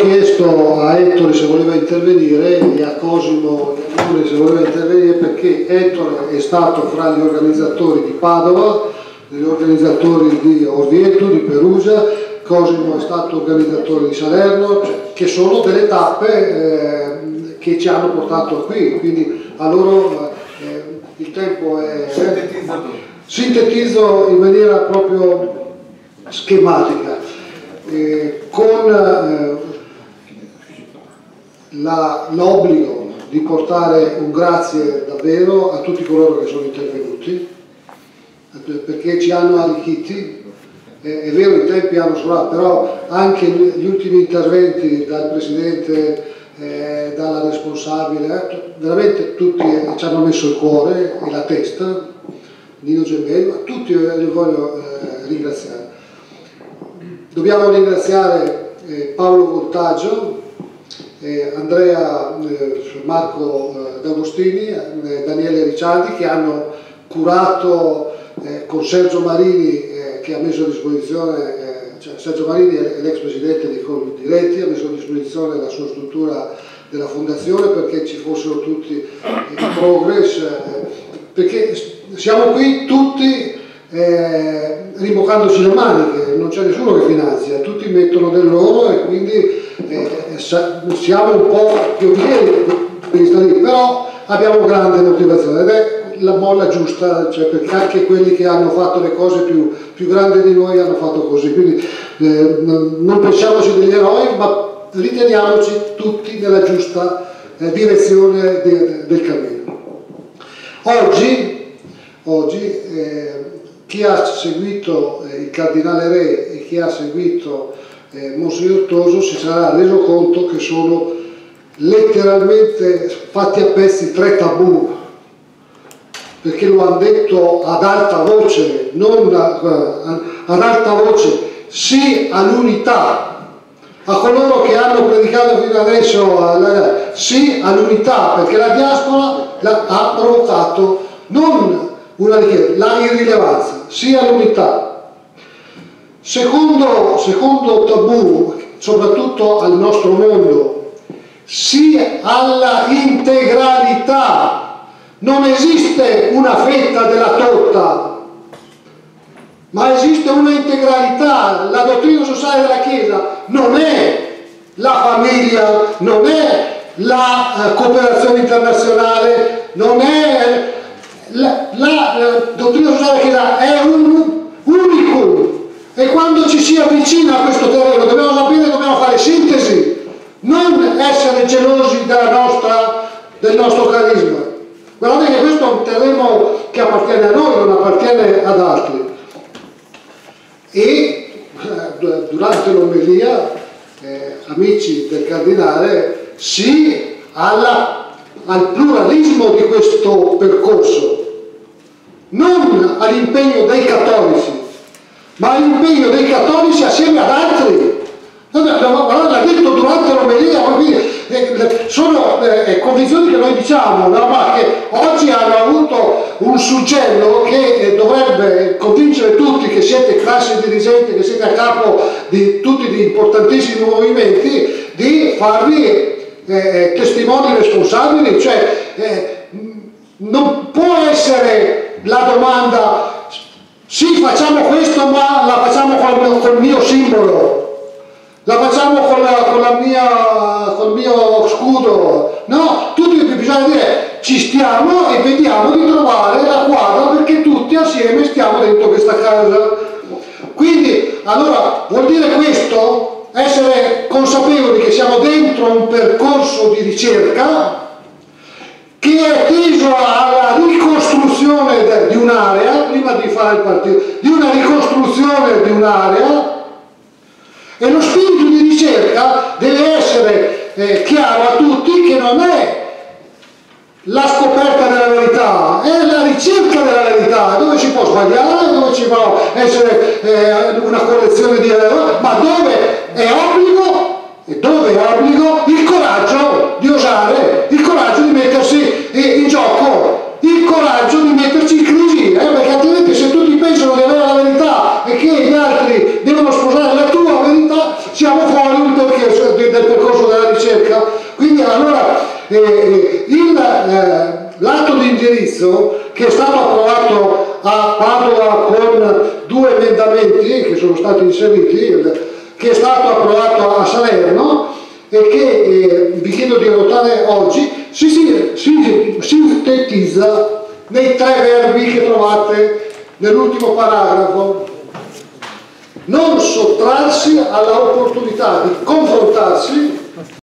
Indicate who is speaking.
Speaker 1: chiesto a Ettore se voleva intervenire e a Cosimo se voleva intervenire, perché Ettore è stato fra gli organizzatori di Padova, gli organizzatori di Orvieto, di Perugia, Cosimo è stato organizzatore di Salerno, che sono delle tappe che ci hanno portato qui, quindi a loro il tempo è... Sintetizzo in maniera proprio schematica, con l'obbligo di portare un grazie davvero a tutti coloro che sono intervenuti, perché ci hanno arricchiti. È vero, i tempi hanno sforato, però anche gli ultimi interventi dal Presidente, dalla responsabile, veramente tutti ci hanno messo il cuore e la testa, Nino Gemello, tutti li voglio ringraziare. Dobbiamo ringraziare Paolo Voltaggio, Andrea Marco D'Agostini, Daniele Ricciardi, che hanno curato con Sergio Marini, che ha messo a disposizione, Sergio Marini è l'ex presidente di Coldiretti, ha messo a disposizione la sua struttura della fondazione perché ci fossero tutti i progress, perché siamo qui tutti rimboccandoci le maniche, non c'è nessuno che finanzia, tutti mettono del loro e quindi siamo un po' pionieri di stare lì, però abbiamo grande motivazione ed è la molla giusta, cioè perché anche quelli che hanno fatto le cose più grandi di noi hanno fatto così, quindi non pensiamoci degli eroi, ma riteniamoci tutti nella giusta direzione del cammino. Oggi chi ha seguito il Cardinale Re e chi ha seguito Monsignor Toso si sarà reso conto che sono letteralmente fatti a pezzi 3 tabù, perché lo hanno detto ad alta voce, non ad alta voce, sì all'unità, a coloro che hanno predicato fino adesso sì all'unità, perché la diaspora ha provocato non una richiesta, la irrilevanza, sì all'unità. Secondo tabù, soprattutto al nostro mondo, sì alla integralità. Non esiste una fetta della torta, ma esiste una integralità. La dottrina sociale della Chiesa non è la famiglia, non è la cooperazione internazionale, non è la dottrina sociale della Chiesa, è un unicum. E quando ci si avvicina a questo terreno dobbiamo sapere, dobbiamo fare sintesi, non essere gelosi del nostro carisma. Guardate che questo è un terreno che appartiene a noi, non appartiene ad altri. E durante l'omelia, amici del Cardinale, sì al pluralismo di questo percorso, non all'impegno dei cattolici, ma all'impegno dei cattolici assieme ad altri. L'ha detto durante l'omelia, sono convinzioni che noi diciamo, no? Ma che oggi hanno avuto un suggello che dovrebbe convincere tutti che siete classe dirigente, che siete a capo di tutti gli importantissimi movimenti, di farvi testimoni responsabili, cioè non può essere la domanda sì facciamo questo ma la facciamo col mio simbolo, la facciamo col mio scudo, no, tutti bisogna dire ci stiamo e vediamo di trovare la quadra perché tutti assieme stiamo dentro questa casa. Quindi allora vuol dire questo, essere consapevoli che siamo dentro un percorso di ricerca che è teso alla ricostruzione di un'area, prima di fare il partito, di una ricostruzione di un'area. E lo spirito di ricerca deve essere chiaro a tutti che non è la scoperta della verità, è la ricerca della verità, dove si può sbagliare, dove ci può essere una correzione di errore, ma dove è obbligo il coraggio di osare, il coraggio di mettersi in gioco, il coraggio di metterci in crisi, perché altrimenti se tutti pensano di avere la verità e che gli altri devono sposare la tua verità, siamo fuori del percorso di indirizzo che è stato approvato a Padova con 2 emendamenti che sono stati inseriti, che è stato approvato a Salerno e che vi chiedo di votare oggi, si sintetizza nei 3 verbi che trovate nell'ultimo paragrafo. Non sottrarsi alla opportunità di confrontarsi